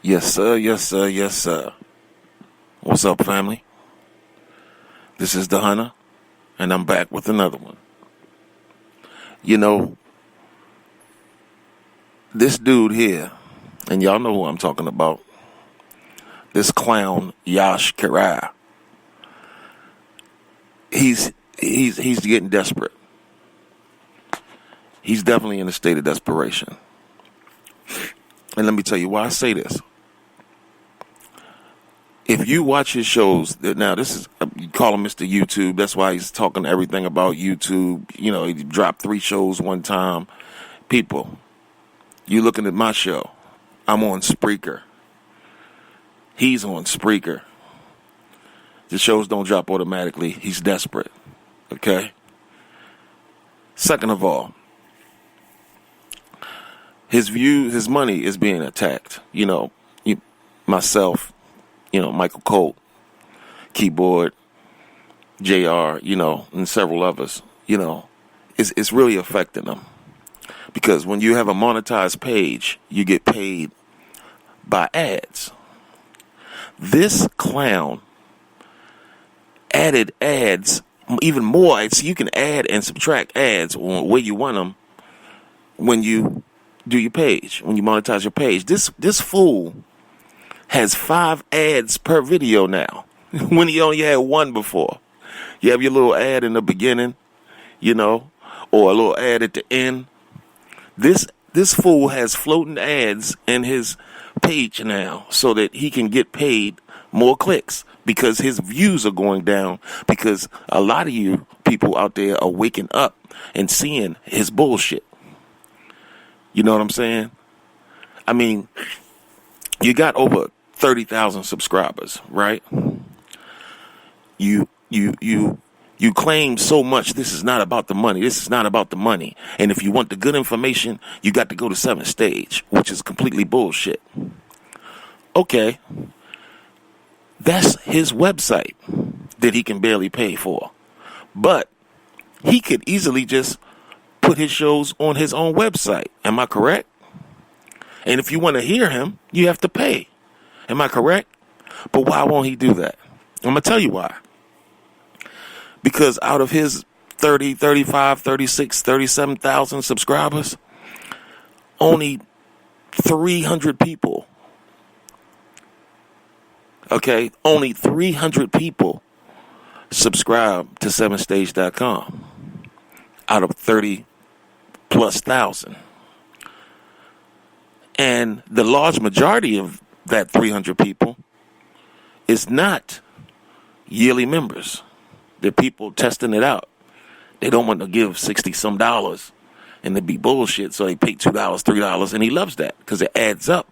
Yes, sir. Yes, sir. Yes, sir. What's up, family? This is the Hunter, and I'm back with another one. You know, this dude here, and y'all know who I'm talking about, this clown, Yash Qaraah, he's getting desperate. He's definitely in a state of desperation. And let me tell you why I say this. If you watch his shows, now this is, you call him Mr. YouTube. That's why he's talking everything about YouTube. You know, he dropped 3 shows one time. People, you looking at my show. I'm on Spreaker. He's on Spreaker. The shows don't drop automatically. He's desperate. Okay? Second of all, his money is being attacked. You know, myself, Michael Colt, Keyboard, JR, and several others, it's really affecting them. Because when you have a monetized page, you get paid by ads. This clown added ads, even more ads. You can add and subtract ads where you want them when you do your page, when you monetize your page. This fool has 5 ads per video now, when he only had 1 before. You have your little ad in the beginning, or a little ad at the end. This fool has floating ads in his page now so that he can get paid more clicks because his views are going down, because a lot of you people out there are waking up and seeing his bullshit. You know what I'm saying? I mean, you got over 30,000 subscribers, right? You claim so much. This is not about the money. This is not about the money. And if you want the good information, you got to go to 7th Stage, which is completely bullshit. Okay. That's his website that he can barely pay for. But he could easily just put his shows on his own website. Am I correct? And if you want to hear him, you have to pay. Am I correct? But why won't he do that? I'm going to tell you why. Because out of his 30, 35, 36, 37,000 subscribers, only 300 people, only 300 people subscribe to 7thstage.com out of 30 plus thousand. And the large majority of that 300 people is not yearly members. They're people testing it out. They don't want to give $60 some and it'd be bullshit, so they pay $2, $3, and he loves that because it adds up.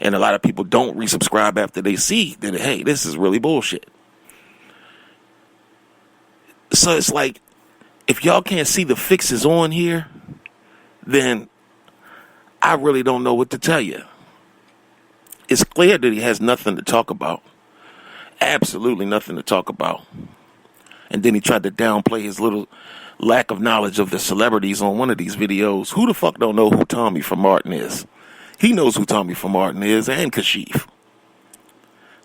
And a lot of people don't resubscribe after they see that, hey, this is really bullshit. So it's like, if y'all can't see the fixes on here, then I really don't know what to tell you. It's clear that he has nothing to talk about. Absolutely nothing to talk about. And then he tried to downplay his little lack of knowledge of the celebrities on one of these videos. Who the fuck don't know who Tommy from Martin is? He knows who Tommy from Martin is, and Kashif.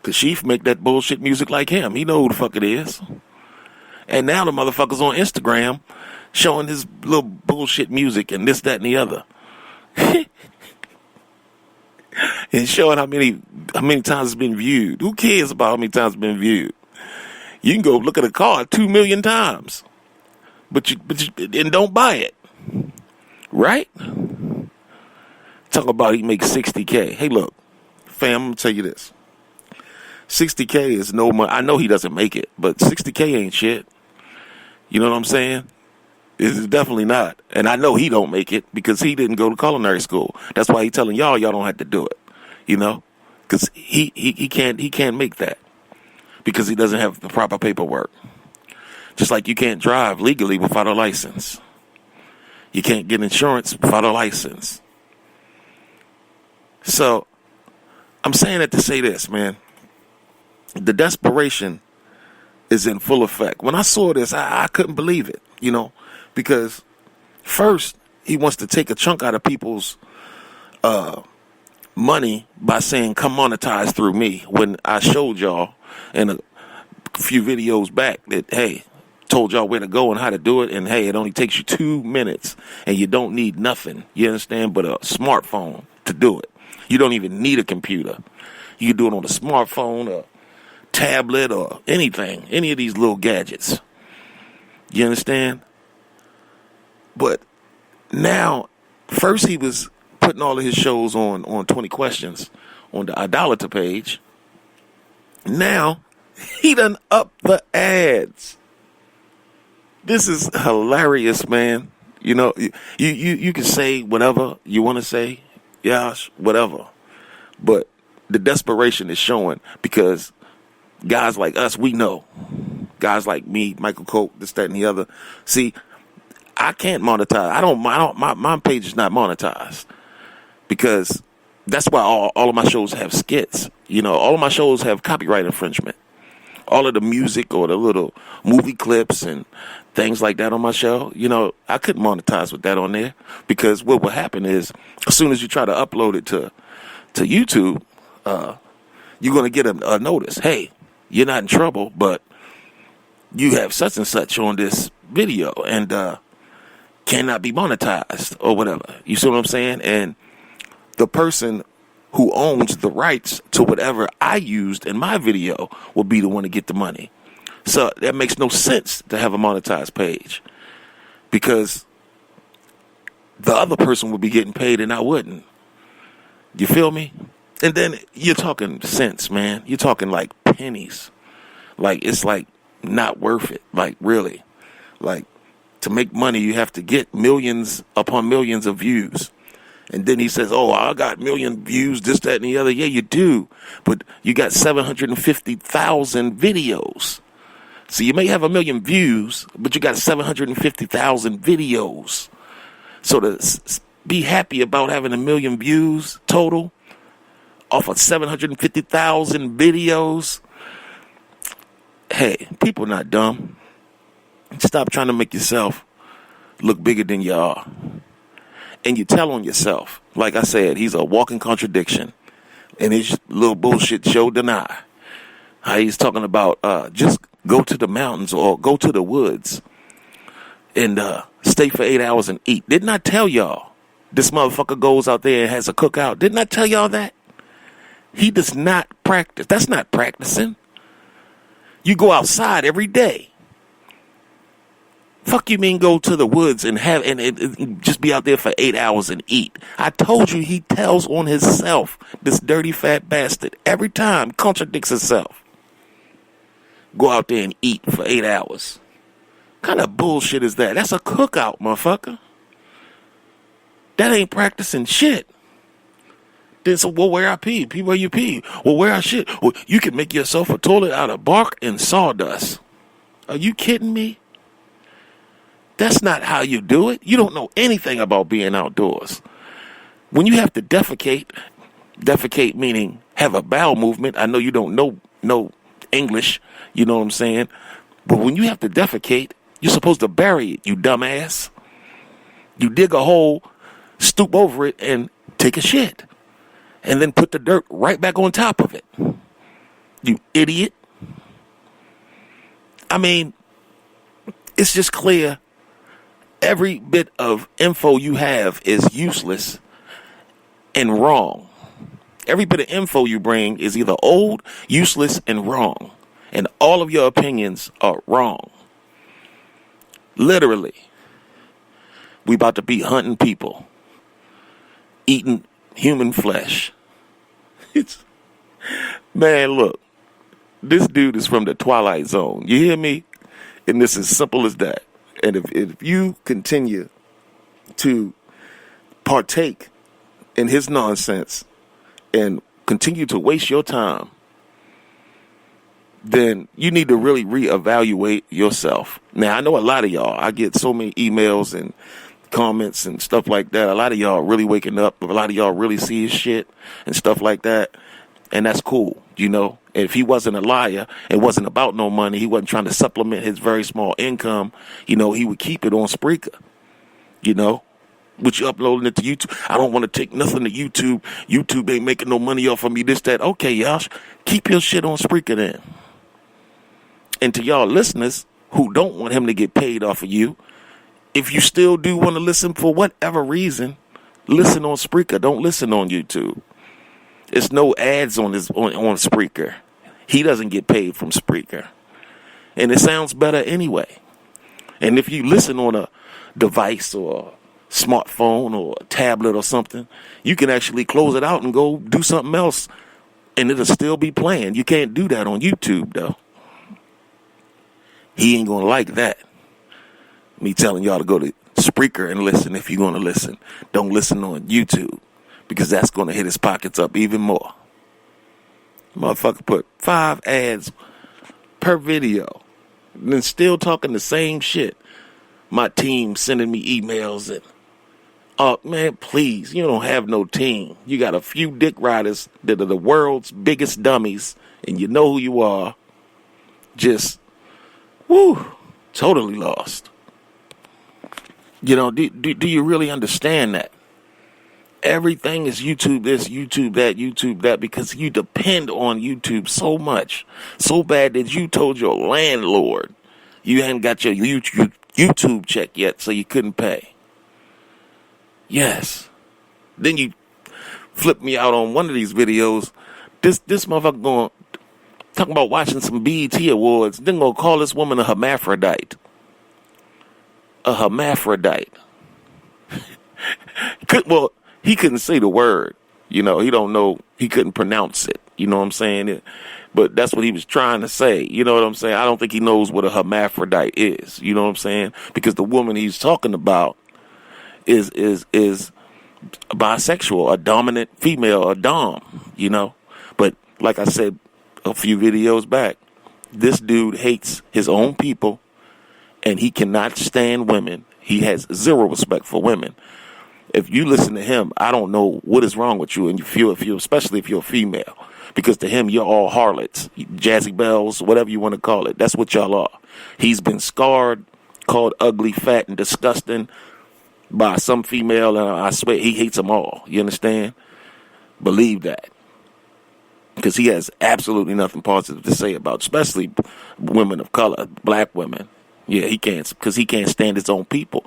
Kashif make that bullshit music like him. He know who the fuck it is. And now the motherfucker's on Instagram showing his little bullshit music and this, that, and the other. And showing how many times it's been viewed. Who cares about how many times it's been viewed? You can go look at a car 2 million times, but you and don't buy it, right? Talk about he makes $60K. Hey, look, fam, I'm gonna tell you this: $60K is no money. I know he doesn't make it, but $60K ain't shit. You know what I'm saying? It's definitely not. And I know he don't make it because he didn't go to culinary school. That's why he's telling y'all don't have to do it. Because he can't make that because he doesn't have the proper paperwork. Just like you can't drive legally without a license. You can't get insurance without a license. So I'm saying it to say this, man. The desperation is in full effect. When I saw this, I couldn't believe it, because first he wants to take a chunk out of people's money by saying come monetize through me when I showed y'all in a few videos back that, hey, told y'all where to go and how to do it, and hey, it only takes you 2 minutes and you don't need nothing, you understand, but a smartphone to do it. You don't even need a computer. You can do it on a smartphone or tablet or anything, any of these little gadgets. You understand? But now, first he was putting all of his shows on 20 Questions on the Idolater page. Now, he done up the ads. This is hilarious, man. You know, you can say whatever you want to say, Yash, whatever. But the desperation is showing because guys like us, we know. Guys like me, Michael Coke, this, that, and the other. See, I can't monetize. My page is not monetized because that's why all of my shows have skits. You know, all of my shows have copyright infringement. All of the music or the little movie clips and things like that on my show, you know, I couldn't monetize with that on there because what will happen is as soon as you try to upload it to YouTube, you're going to get a notice. Hey, you're not in trouble, but you have such and such on this video and cannot be monetized or whatever. You see what I'm saying? And the person who owns the rights to whatever I used in my video will be the one to get the money. So that makes no sense to have a monetized page because the other person would be getting paid and I wouldn't. You feel me? And then you're talking cents, man. You're talking like pennies. Like, it's like not worth it. Like, really. Like, to make money, you have to get millions upon millions of views. And then he says, oh, I got 1 million views, this, that, and the other. Yeah, you do. But you got 750,000 videos. So you may have 1 million views, but you got 750,000 videos. So to be happy about having 1 million views total off of 750,000 videos, hey, people not dumb. Stop trying to make yourself look bigger than you are. And you tell on yourself. Like I said, he's a walking contradiction. And his little bullshit show deny. How he's talking about just go to the mountains or go to the woods and stay for 8 hours and eat. Didn't I tell y'all this motherfucker goes out there and has a cookout? Didn't I tell y'all that? He does not practice. That's not practicing. You go outside every day. Fuck you mean go to the woods and have and just be out there for 8 hours and eat? I told you he tells on himself, this dirty fat bastard. Every time contradicts himself. Go out there and eat for 8 hours. What kind of bullshit is that? That's a cookout, motherfucker. That ain't practicing shit. Then so, well, where I pee? Pee where you pee. Well, where I shit? Well, you can make yourself a toilet out of bark and sawdust. Are you kidding me? That's not how you do it. You don't know anything about being outdoors. When you have to defecate meaning have a bowel movement. I know you don't know English, you know what I'm saying? But when you have to defecate, you're supposed to bury it, you dumbass. You dig a hole, stoop over it, and take a shit. And then put the dirt right back on top of it. You idiot. I mean, it's just clear. Every bit of info you have is useless and wrong. Every bit of info you bring is either old, useless, and wrong. And all of your opinions are wrong. Literally. We about to be hunting people. Eating human flesh. Man, look. This dude is from the Twilight Zone. You hear me? And this is simple as that. And if you continue to partake in his nonsense and continue to waste your time, then you need to really reevaluate yourself. Now, I know a lot of y'all, I get so many emails and comments and stuff like that. A lot of y'all really waking up. A lot of y'all really see his shit and stuff like that. And that's cool, you know. If he wasn't a liar, it wasn't about no money, he wasn't trying to supplement his very small income, you know, he would keep it on Spreaker, you know. Which you uploading it to YouTube. I don't want to take nothing to YouTube. YouTube ain't making no money off of me, this, that. Okay, y'all, keep your shit on Spreaker then. And to y'all listeners who don't want him to get paid off of you, if you still do want to listen for whatever reason, listen on Spreaker. Don't listen on YouTube. It's no ads on Spreaker. He doesn't get paid from Spreaker. And it sounds better anyway. And if you listen on a device or a smartphone or a tablet or something, you can actually close it out and go do something else, and it'll still be playing. You can't do that on YouTube, though. He ain't going to like that. Me telling y'all to go to Spreaker and listen if you're going to listen. Don't listen on YouTube, because that's going to hit his pockets up even more. Motherfucker put 5 ads per video, and then still talking the same shit. My team sending me emails and, oh, man, please, you don't have no team. You got a few dick riders that are the world's biggest dummies, and you know who you are. Just, woo, totally lost. You know, do you really understand that? Everything is YouTube this, YouTube that, because you depend on YouTube so much, so bad that you told your landlord you hadn't got your YouTube check yet, so you couldn't pay. Yes. Then you flip me out on one of these videos. This motherfucker going talking about watching some BET awards, then gonna call this woman a hermaphrodite. A hermaphrodite. Well, he couldn't say the word. You know, he don't know. He couldn't pronounce it. You know what I'm saying? But that's what he was trying to say. You know what I'm saying? I don't think he knows what a hermaphrodite is. You know what I'm saying? Because the woman he's talking about is bisexual, a dominant female, a dom, you know? But like I said a few videos back, this dude hates his own people, and he cannot stand women. He has zero respect for women. If you listen to him, I don't know what is wrong with you, and you feel especially if you're a female, because to him you're all harlots, Jazzy Bells, whatever you want to call it. That's what y'all are. He's been scarred, called ugly, fat, and disgusting by some female, and I swear he hates them all. You understand? Believe that, because he has absolutely nothing positive to say about, especially women of color, black women. Yeah, he can't, because he can't stand his own people.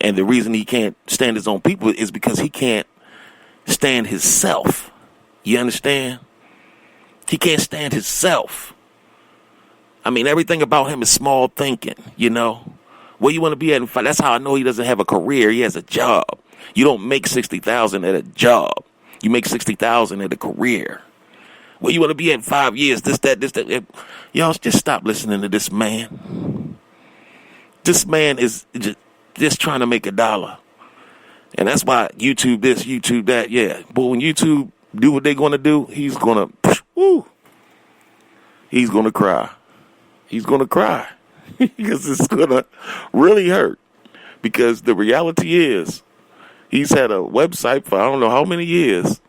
And the reason he can't stand his own people is because he can't stand himself. You understand? He can't stand himself. I mean, everything about him is small thinking, you know? Where you want to be at in 5, that's how I know he doesn't have a career. He has a job. You don't make $60,000 at a job. You make $60,000 at a career. Where you want to be at in 5 years, this, that. Y'all just stop listening to this man. This man is just trying to make $1. And that's why YouTube this, YouTube that, yeah. But when YouTube do what they're going to do, he's going to, he's going to cry. He's going to cry. Because it's going to really hurt. Because the reality is, he's had a website for I don't know how many years.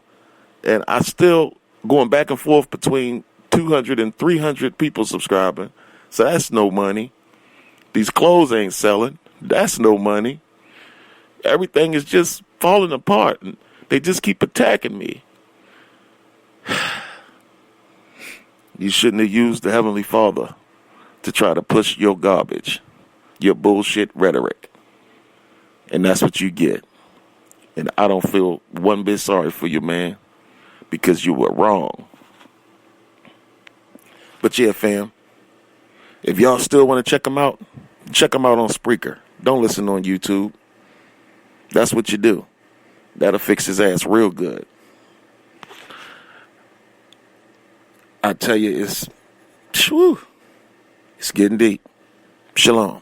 And I still going back and forth between 200 and 300 people subscribing. So that's no money. These clothes ain't selling. That's no money. Everything is just falling apart, and they just keep attacking me. You shouldn't have used the Heavenly Father to try to push your garbage, your bullshit rhetoric. And that's what you get. And I don't feel one bit sorry for you, man, because you were wrong. But yeah, fam, if y'all still want to check them out on Spreaker. Don't listen on YouTube. That's what you do. That'll fix his ass real good. I tell you, it's getting deep. Shalom.